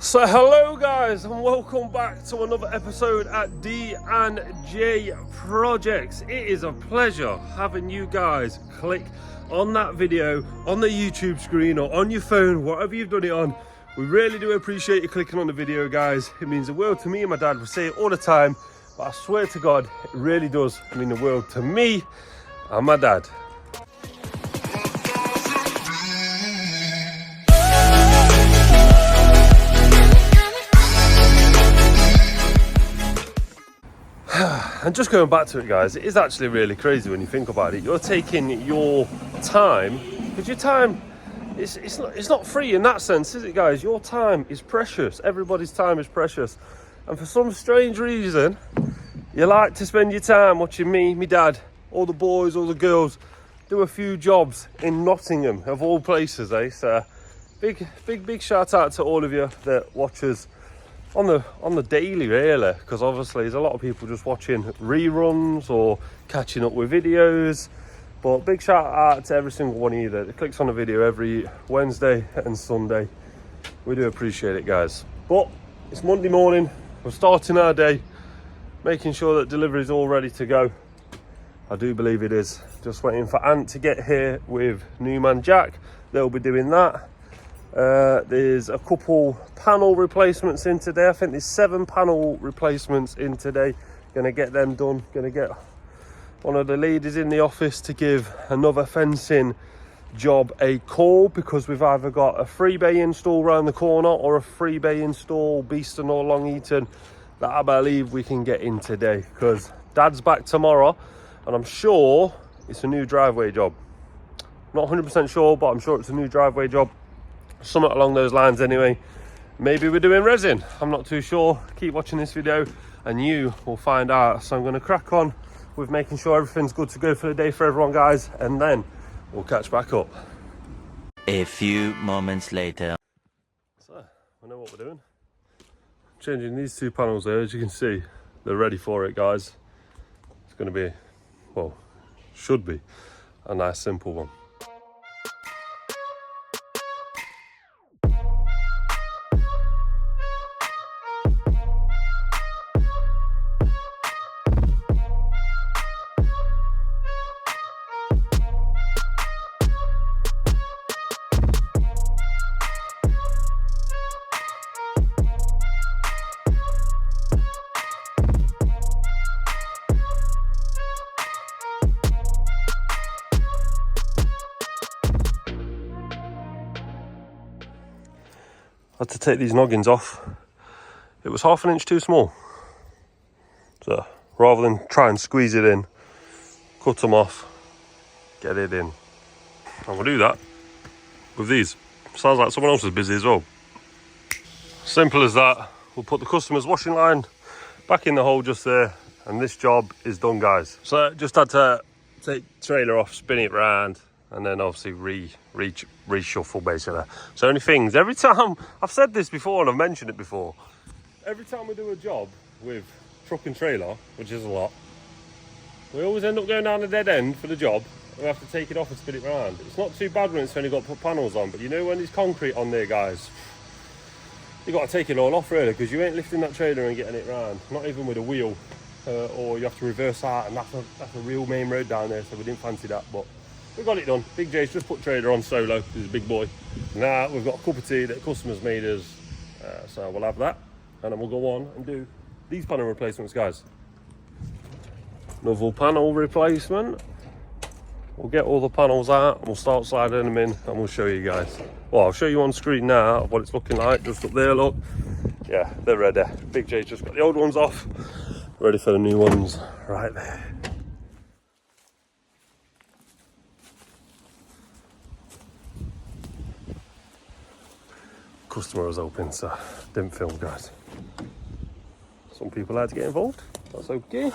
So hello guys and welcome back to another episode at D&J Projects. It is a pleasure having you guys click on that video on the YouTube screen or on your phone, whatever you've done it on. We really do appreciate you clicking on the video, guys. It means the world to me and my dad. We say it all the time, but I swear to God, it really does mean the world to me and my dad. And just going back to it, guys, it is actually really crazy when you think about it. You're taking your time, because your time, it's not free in that sense, is it, guys? Your time is precious. Everybody's time is precious. And for some strange reason, you like to spend your time watching me, my dad, all the boys, all the girls, do a few jobs in Nottingham, of all places, eh? So big shout out to all of you that watch us on the daily, really, because obviously there's a lot of people just watching reruns or catching up with videos. But big shout out to every single one of you that clicks on a video every Wednesday and Sunday. We do appreciate it, guys. But it's Monday morning, we're starting our day, making sure that delivery is all ready to go. I do believe it is. Just waiting for Ant to get here with Newman Jack. They'll be doing that. There's a couple panel replacements in today. I think there's 7 panel replacements in today. Gonna get them done. Gonna get one of the ladies in the office to give another fencing job a call, because we've either got a 3-bay install around the corner or a 3-bay install Beeston or Long Eaton that I believe we can get in today, because Dad's back tomorrow and I'm sure it's a new driveway job. Not 100% sure, but I'm sure it's a new driveway job. Something along those lines anyway. Maybe we're doing resin, I'm not too sure. Keep watching this video and you will find out. So I'm going to crack on with making sure everything's good to go for the day for everyone, guys, and then we'll catch back up. A few moments later. So I know what we're doing. Changing these 2 panels there. As you can see, they're ready for it, guys. It's going to be, well, should be a nice simple one. I had to take these noggins off. It was 1/2 inch too small. So rather than try and squeeze it in, cut them off, get it in. And we'll do that with these. Sounds like someone else is busy as well. Simple as that. We'll put the customer's washing line back in the hole just there, and this job is done, guys. So just had to take the trailer off, spin it round, and then obviously reshuffle basically. So only things, every time, I've said this before and I've mentioned it before, every time we do a job with truck and trailer, which is a lot, we always end up going down a dead end for the job. We have to take it off and spin it round. It's not too bad when it's only got put panels on, but you know when there's concrete on there, guys, you got to take it all off really, because you ain't lifting that trailer and getting it round, not even with a wheel, or you have to reverse out, and that's a real main road down there, so we didn't fancy that. But we got it done. Big J's just put trailer on solo. He's a big boy. Now we've got a cup of tea that customers made us, so we'll have that, and then we'll go on and do these panel replacements, guys. Another panel replacement. We'll get all the panels out and we'll start sliding them in, and we'll show you guys. Well, I'll show you on screen now what it's looking like. Just up there, look. Yeah, they're ready. Big J's just got the old ones off, ready for the new ones right there. Customer was open, so didn't film, guys. Some people had to get involved. That's okay.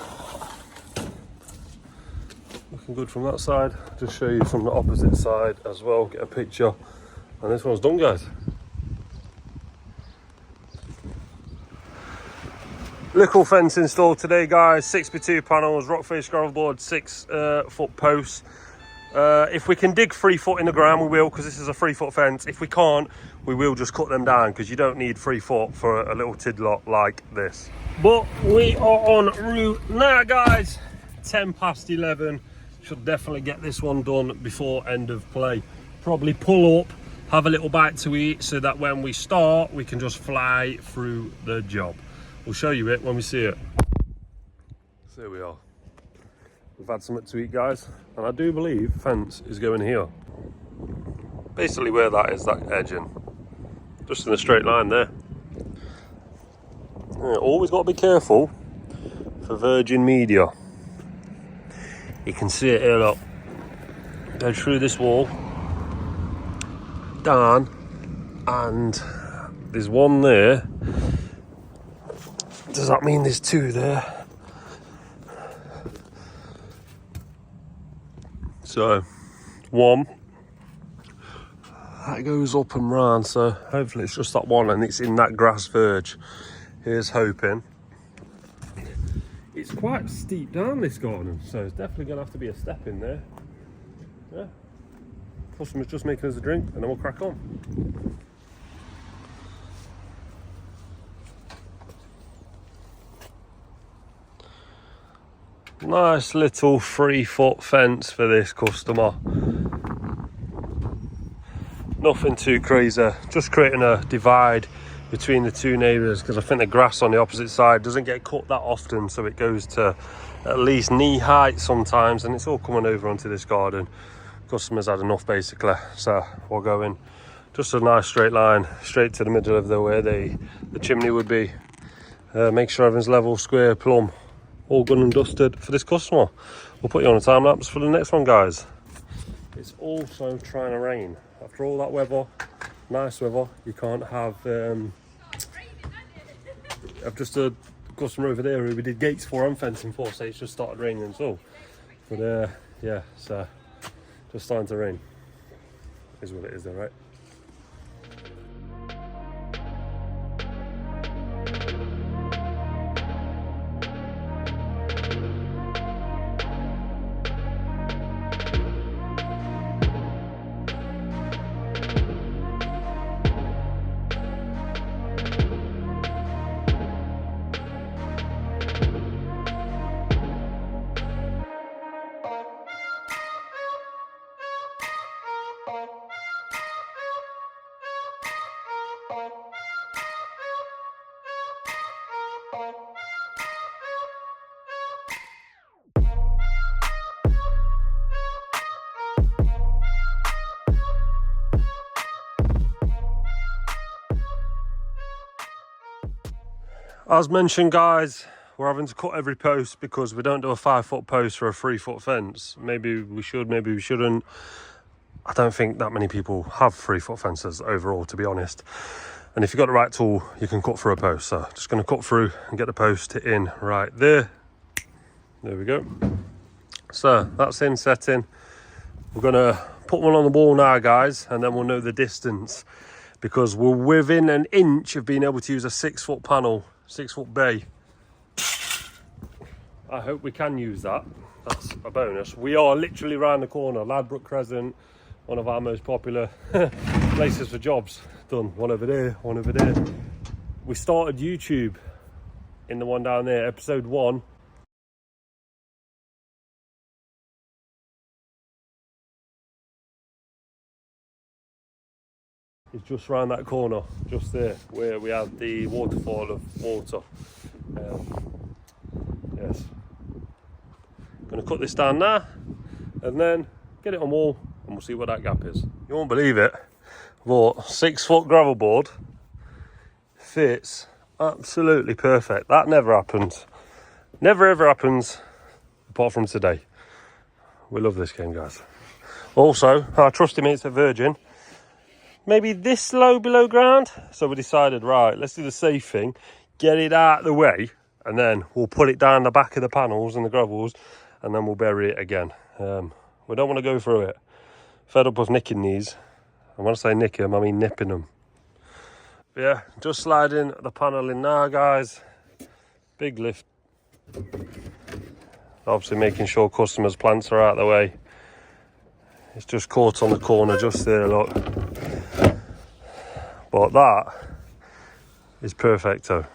Looking good from that side. Just show you from the opposite side as well. Get a picture. And this one's done, guys. Little fence installed today, guys. 6x2 panels, rock face gravel board, 6 foot posts. If we can dig 3 foot in the ground, we will, because this is a 3 foot fence. If we can't, we will just cut them down, because you don't need 3 foot for a little tidlot like this. But we are en route now, guys. 10 past 11. Should definitely get this one done before end of play. Probably pull up, have a little bite to eat, so that when we start, we can just fly through the job. We'll show you it when we see it. So here we are. We've had something to eat, guys, and I do believe fence is going here. Basically where that is, that edging. Just in a straight line there. Yeah, always got to be careful for virgin media. You can see it here, look. Go through this wall, down, and there's one there. Does that mean there's 2 there? So, 1 that goes up and round, so hopefully it's just that one and it's in that grass verge. Here's hoping. It's quite steep down this garden, so it's definitely going to have to be a step in there. Yeah. Customer's just making us a drink and then we'll crack on. Nice little 3 foot fence for this customer. Nothing too crazy, just creating a divide between the 2 neighbours, because I think the grass on the opposite side doesn't get cut that often, so it goes to at least knee height sometimes, and it's all coming over onto this garden. Customers had enough basically, so we'll go in just a nice straight line straight to the middle of where the chimney would be. Make sure everything's level, square, plumb. All good and dusted for this customer. We'll put you on a time lapse for the next one, guys. It's also trying to rain. After all that weather, nice weather, you can't have... I've just a customer over there who we did gates for and fencing for, so it's just started raining and so. But yeah, so just starting to rain. Is what it is though, right? As mentioned, guys, we're having to cut every post because we don't do a 5 foot post for a 3 foot fence. Maybe we should, maybe we shouldn't. I don't think that many people have 3 foot fences overall, to be honest. And if you've got the right tool, you can cut through a post. So just going to cut through and get the post in right there. There we go. So that's in setting. We're going to put one on the wall now, guys, and then we'll know the distance, because we're within an inch of being able to use a 6 foot panel, 6 foot bay. I hope we can use that. That's a bonus. We are literally around the corner. Ladbroke Crescent, one of our most popular places for jobs. Done. One over there, one over there. We started YouTube in the one down there, episode 1. It's just around that corner, just there, where we have the waterfall of water. Yes. Gonna cut this down now, and then get it on wall, and we'll see what that gap is. You won't believe it, but 6 foot gravel board fits absolutely perfect. That never happens. Never ever happens, apart from today. We love this game, guys. Also, our trusty mates at Virgin, maybe this low below ground, so we decided, right, let's do the safe thing, get it out of the way, and then we'll put it down the back of the panels and the gravels, and then we'll bury it again. We don't want to go through it. Fed up with nicking these. And when I say nicking them, I mean nipping them. But yeah, just sliding the panel in now, guys. Big lift. Obviously making sure customers' plants are out of the way. It's just caught on the corner just there, look. But that is perfecto.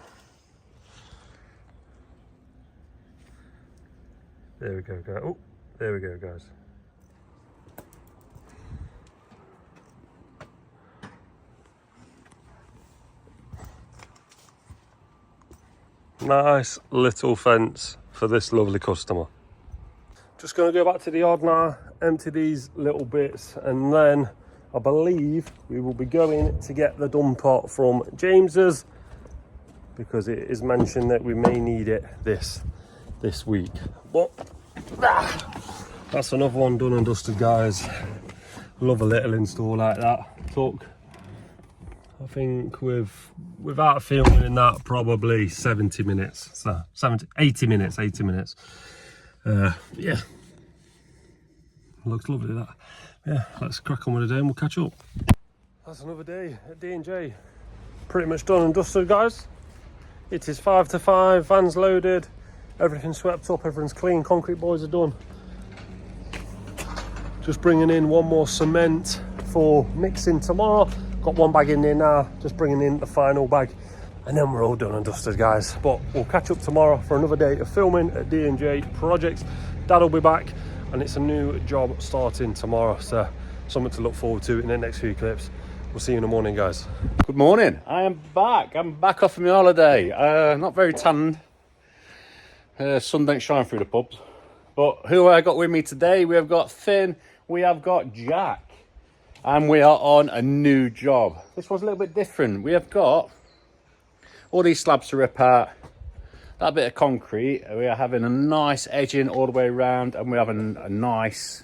There we go, guys. Oh, there we go, guys. Nice little fence for this lovely customer. Just going to go back to the yard now, empty these little bits, and then I believe we will be going to get the dumper from James's, because it is mentioned that we may need it this week. But that's another one done and dusted, guys. Love a little install like that. Took, I think, without filming in that, probably 70 minutes. So 80 minutes. Yeah, looks lovely, that. Yeah, let's crack on with the day and we'll catch up. That's another day at D&J. Pretty much done and dusted, guys. It is 5 to 5, vans loaded, everything's swept up, everything's clean, concrete boys are done. Just bringing in one more cement for mixing tomorrow. Got one bag in there now, just bringing in the final bag, and then we're all done and dusted, guys. But we'll catch up tomorrow for another day of filming at D&J Projects. Dad will be back, and it's a new job starting tomorrow, so something to look forward to in the next few clips. We'll see you in the morning, guys. Good morning. I am back. I'm back off of my holiday. Not very tanned. Sun don't shine through the pubs. But who I got with me today? We have got Finn. We have got Jack. And we are on a new job. This one's a little bit different. We have got all these slabs to rip out. That bit of concrete. We are having a nice edging all the way around. And we're having a nice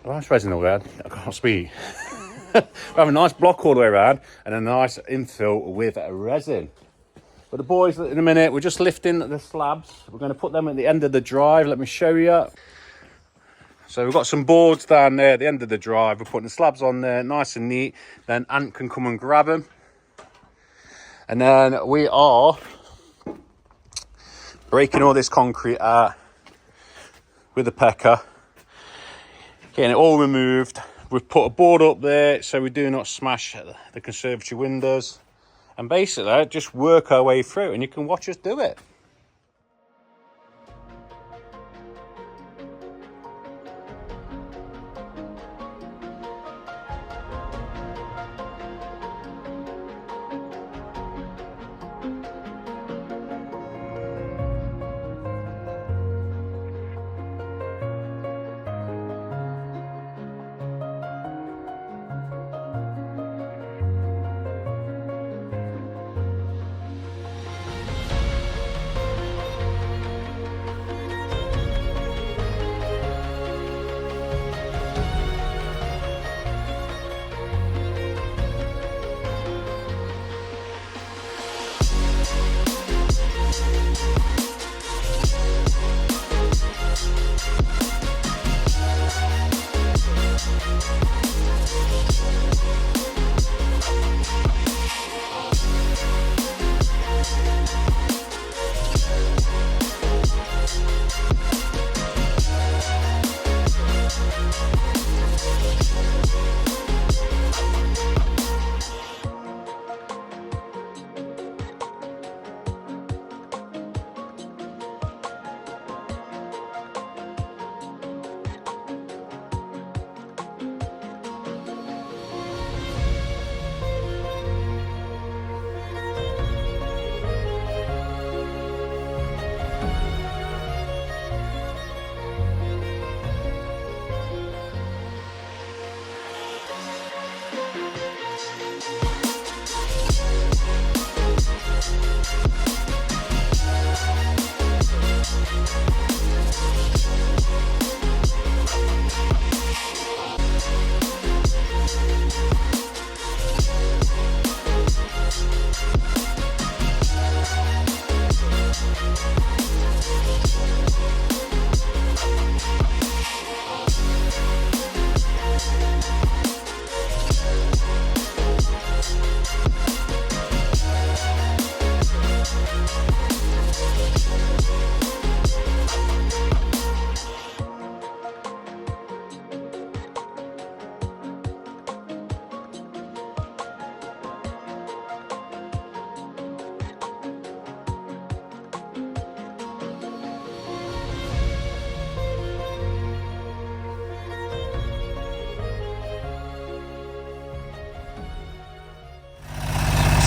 resin all around. I can't speak. We have a nice block all the way around and a nice infill with resin. But the boys, in a minute, we're just lifting the slabs. We're going to put them at the end of the drive. Let me show you. So we've got some boards down there at the end of the drive. We're putting the slabs on there, nice and neat. Then Ant can come and grab them. And then we are breaking all this concrete out with a pecker, getting it all removed. We've put a board up there so we do not smash the conservatory windows, and basically just work our way through, and you can watch us do it.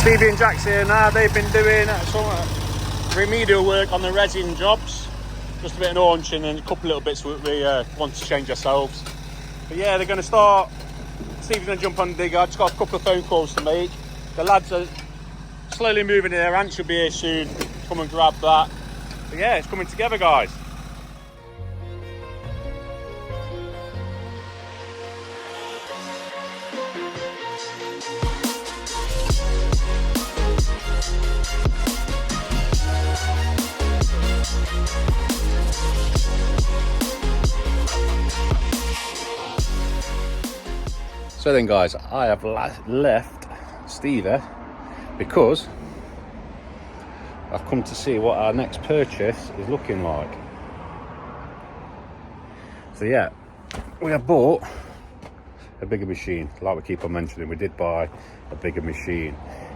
Stevie and Jack's here now. They've been doing some remedial work on the resin jobs. Just a bit of launching and a couple little bits we want to change ourselves. But yeah, they're going to start. Stevie's going to jump on the digger. I've just got a couple of phone calls to make. The lads are slowly moving their ant should be here soon. Come and grab that. But yeah, it's coming together, guys. So then guys, I have left Stevie because I've come to see what our next purchase is looking like. So yeah, we have bought a bigger machine. Like we keep on mentioning, we did buy a bigger machine.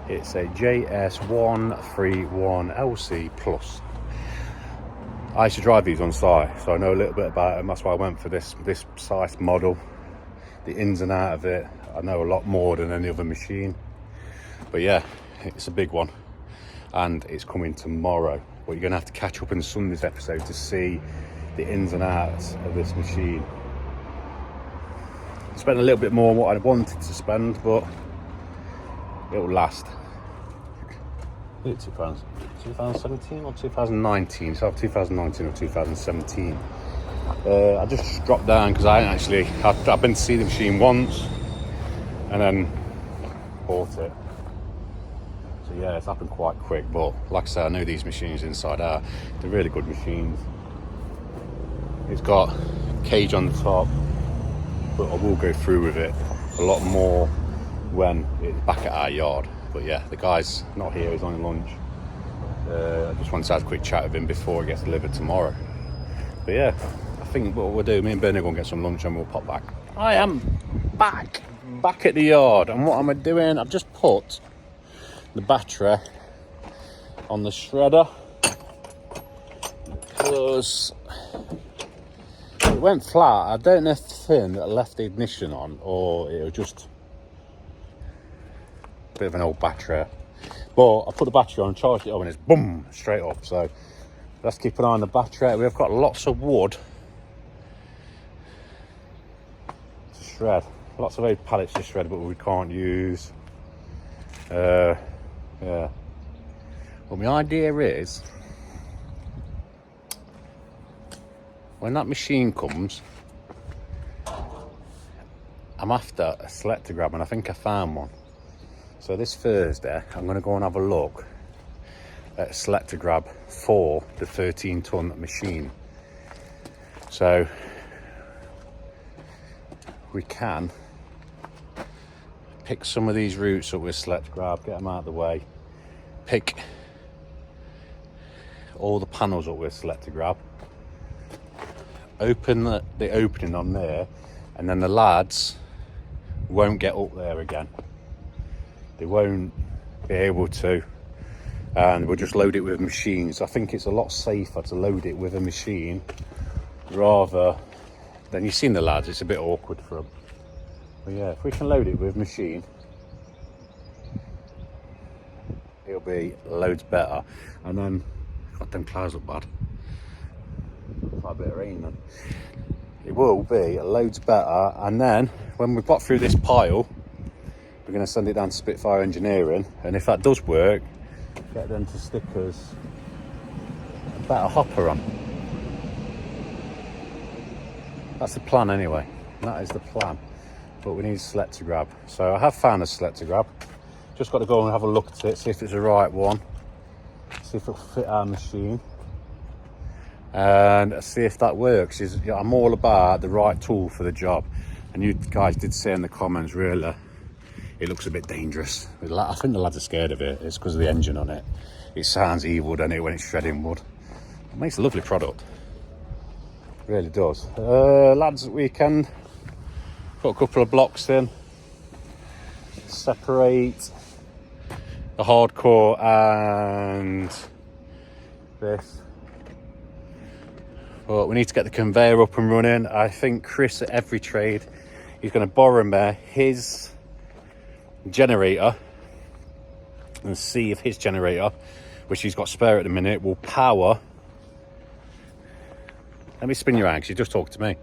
It's a JS131LC Plus. I used to drive these on site, so I know a little bit about them. That's why I went for this size model. The ins and out of it, I know a lot more than any other machine. But yeah, it's a big one, and it's coming tomorrow. But you're gonna have to catch up in Sunday's episode to see the ins and outs of this machine. I spent a little bit more than what I wanted to spend, but it'll last. Is it 2017 or 2019? So 2019 or 2017. I just dropped down because I've been to see the machine once and then bought it. So yeah, it's happened quite quick, but like I said, I know these machines inside out. They're really good machines. It's got a cage on the top, but I will go through with it a lot more when it's back at our yard. But yeah, the guy's not here, he's on lunch. I just wanted to have a quick chat with him before it gets delivered tomorrow. But yeah, I think what we'll do, me and Bernie are going to get some lunch and we'll pop back. I am back at the yard, and what am I doing? I've just put the battery on the shredder because it went flat. I don't know if the thing that left the ignition on or it was just a bit of an old battery. But I put the battery on, charged it up, and it's boom, straight up. So let's keep an eye on the battery. We've got lots of wood to shred. Lots of old pallets to shred, but we can't use. Yeah. Well, my idea is, when that machine comes, I'm after a selector grab, and I think I found one. So this Thursday, I'm going to go and have a look at a selector grab for the 13-ton machine. So we can pick some of these routes up with selector grab, get them out of the way, pick all the panels up with selector grab, open the opening on there, and then the lads won't get up there again. They won't be able to, and we'll just load it with machines. I think it's a lot safer to load it with a machine rather than, you've seen the lads, it's a bit awkward for them. But yeah, if we can load it with machine, it'll be loads better. And then, God, them clouds look bad. Looks like a bit of rain then. It will be loads better, and then when we've got through this pile, we're going to send it down to Spitfire Engineering, and if that does work, get them to stick us a better hopper on. That's the plan anyway. That is the plan. But we need a selector grab. So I have found a selector grab. Just got to go and have a look at it, see if it's the right one, see if it'll fit our machine, and see if that works. I'm all about the right tool for the job. And you guys did say in the comments, really, it looks a bit dangerous. I think the lads are scared of it. It's because of the engine on it. It sounds evil, doesn't it, when it's shredding wood. It makes a lovely product. It really does. Lads, weekend, put a couple of blocks in, separate the hardcore and this. But we need to get the conveyor up and running. I think Chris at Every Trade, he's going to borrow me his generator and see if his generator, which he's got spare at the minute, will power. Let me spin your around, 'cause you just talked to me.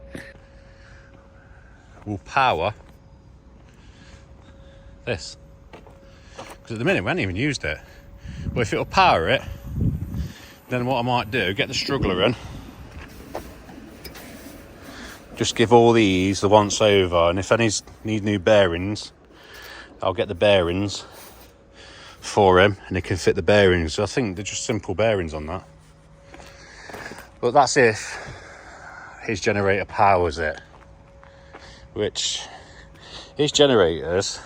Will power this. Because at the minute we haven't even used it. But if it'll power it, then what I might do, get the struggler in, just give all these the once over, and if any need new bearings, I'll get the bearings for him, and he can fit the bearings. I think they're just simple bearings on that. But that's if his generator powers it, which his generator's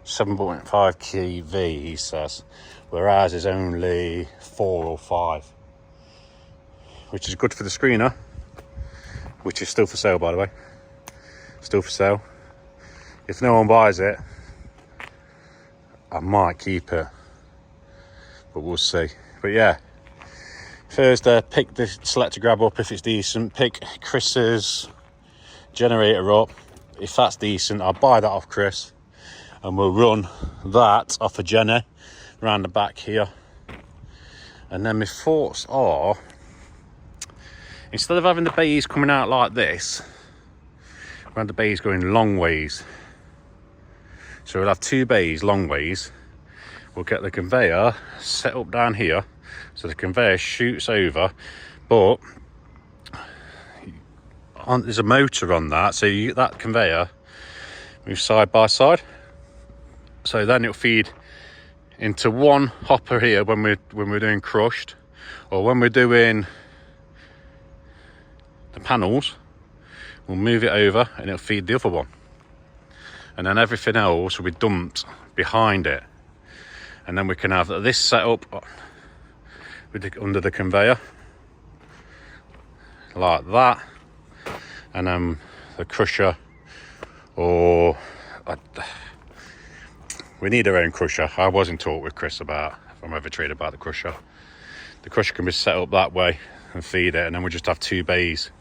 7.5 kV, he says, whereas is only 4 or 5, which is good for the screener, which is still for sale, by the way. Still for sale. If no one buys it, I might keep it, but we'll see. But yeah, first pick the selector grab up if it's decent, pick Chris's generator up. If that's decent, I'll buy that off Chris, and we'll run that off a Jenny around the back here. And then my thoughts are, instead of having the bays coming out like this, we'll have the bays going long ways. So we'll have 2 bays long ways. We'll get the conveyor set up down here, so the conveyor shoots over, but there's a motor on that, so that conveyor moves side by side. So then it'll feed into one hopper here when we're doing crushed, or when we're doing the panels, we'll move it over and it'll feed the other one, and then everything else will be dumped behind it, and then we can have this set up with under the conveyor like that, and then the crusher, or we need our own crusher. I was in talk with Chris about, if I'm ever traded about the crusher. The crusher can be set up that way and feed it, and then we just have 2 bays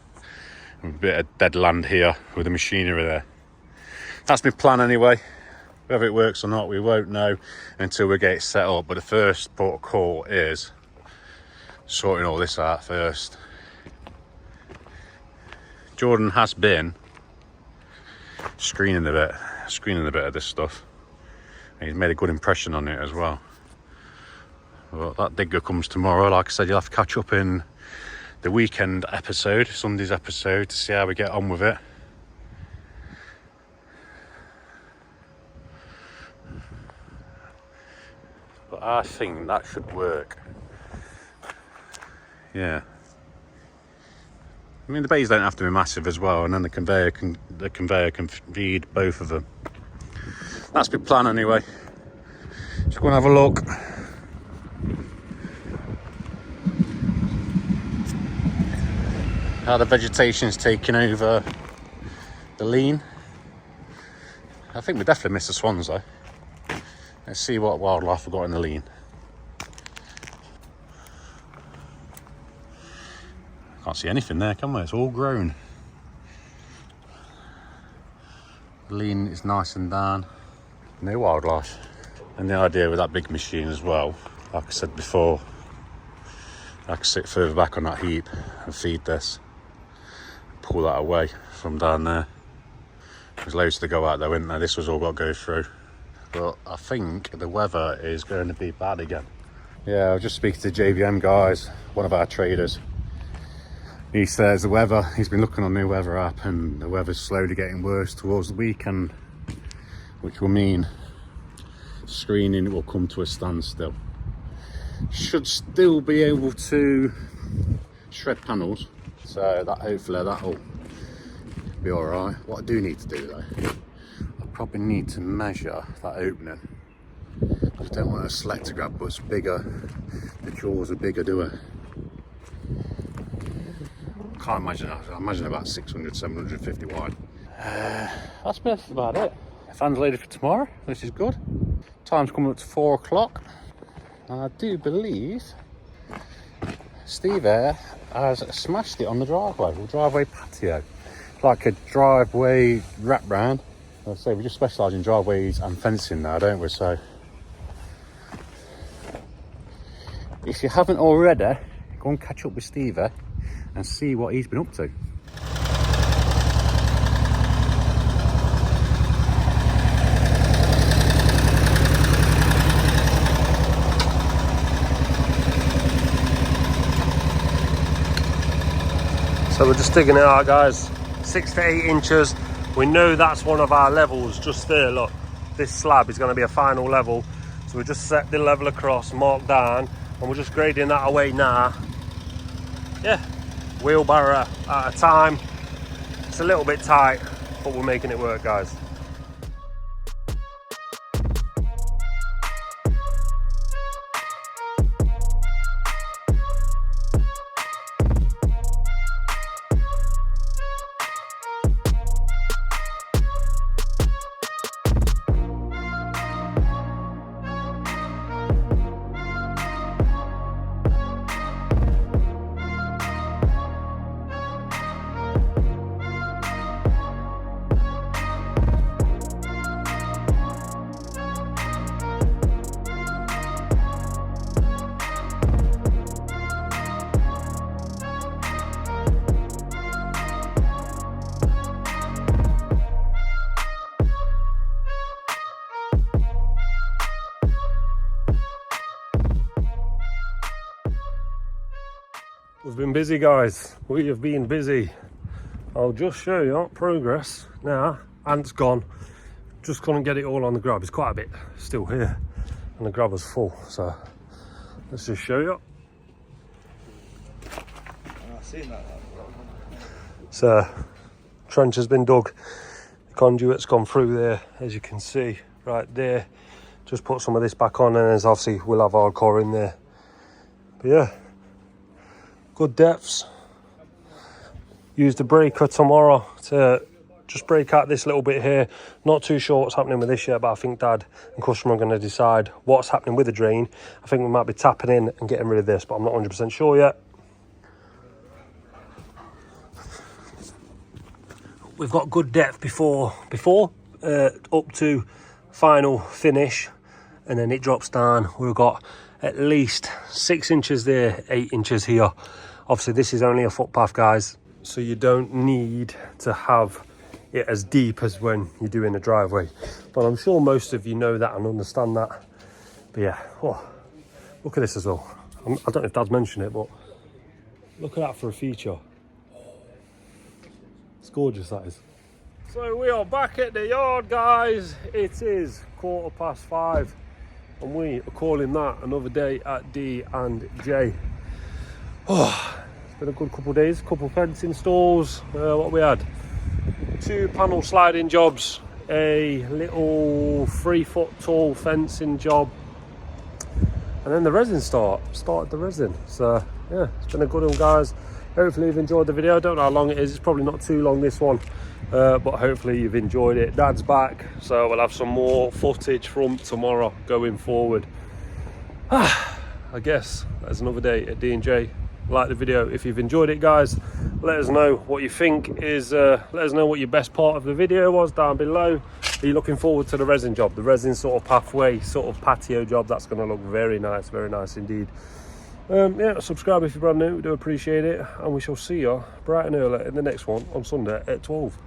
with a bit of dead land here with the machinery there. That's my plan anyway. Whether it works or not, we won't know until we get it set up. But the first port of call is sorting all this out first. Jordan has been screening a bit of this stuff. And he's made a good impression on it as well. Well, that digger comes tomorrow. Like I said, you'll have to catch up in the weekend episode, Sunday's episode, to see how we get on with it. But I think that should work. Yeah. I mean, the bays don't have to be massive as well, and then the conveyor can feed both of them. That's my plan anyway. Just go and have a look. How the vegetation's taking over the lean. I think we definitely missed the swans though. Let's see what wildlife we've got in the lean. Can't see anything there, can we? It's all grown. The lean is nice and down. No wildlife. And the idea with that big machine as well, like I said before, I can sit further back on that heap and feed this. Pull that away from down there. There's loads to go out there, isn't there? This was all got to go through. But I think the weather is going to be bad again. Yeah, I was just speaking to JVM guys, one of our traders. He says the weather, he's been looking on the weather app, and the weather's slowly getting worse towards the weekend, which will mean screening will come to a standstill. Should still be able to shred panels, so that hopefully that'll be all right. What I do need to do though, I probably need to measure that opening. I don't want a selector grab, but it's bigger. The jaws are bigger, do I? Can't imagine. I imagine about 600, 750 wide. That's about it. Fans later for tomorrow, which is good. Time's coming up to 4 o'clock. And I do believe Stevie has smashed it on the driveway, or driveway patio. Like a driveway wrap round. I'd say we just specialise in driveways and fencing now, don't we? So if you haven't already, go and catch up with Stevie and see what he's been up to. So we're just digging it out, guys. 6 to 8 inches. We know that's one of our levels just there. Look, this slab is going to be a final level. So we just set the level across, marked down, and we're just grading that away now. Yeah, wheelbarrow at a time. It's a little bit tight, but we're making it work, guys. We've been busy, guys. We have been busy. I'll just show you progress now. Ant's gone. Just couldn't get it all on the grab. It's quite a bit still here, and the grab was full. So let's just show you. I've seen that. So trench has been dug. The conduit's gone through there, as you can see right there. Just put some of this back on, and then obviously we'll have our core in there. But yeah. Good depths. Use the breaker tomorrow to just break out this little bit here. Not too sure what's happening with this yet, but I think Dad and customer are going to decide what's happening with the drain. I think we might be tapping in and getting rid of this, but I'm not 100% sure yet. We've got good depth before up to final finish, and then it drops down. We've got at least 6 inches there, 8 inches here. Obviously this is only a footpath, guys, so you don't need to have it as deep as when you're doing a driveway, but I'm sure most of you know that and understand that. But yeah, oh, look at this as well. I don't know if Dad's mentioned it, but look at that for a feature. It's gorgeous, that is. So we are back at the yard, guys. It is 5:15 and we are calling that another day at D&J. Oh, it's been a good couple of days, couple of fence installs. What we had? 2 panel sliding jobs, a little 3-foot tall fencing job, and then the resin started the resin. So yeah, it's been a good one, guys. Hopefully you've enjoyed the video. I don't know how long it is. It's probably not too long, this one, but hopefully you've enjoyed it. Dad's back, so we'll have some more footage from tomorrow going forward. I guess that's another day at D&J. Like the video if you've enjoyed it, guys. Let us know what you think is let us know what your best part of the video was down below. Are you looking forward to the resin job, the resin sort of pathway, sort of patio job? That's going to look very nice indeed. Yeah, subscribe if you're brand new. We do appreciate it, and we shall see you bright and early in the next one on Sunday at 12.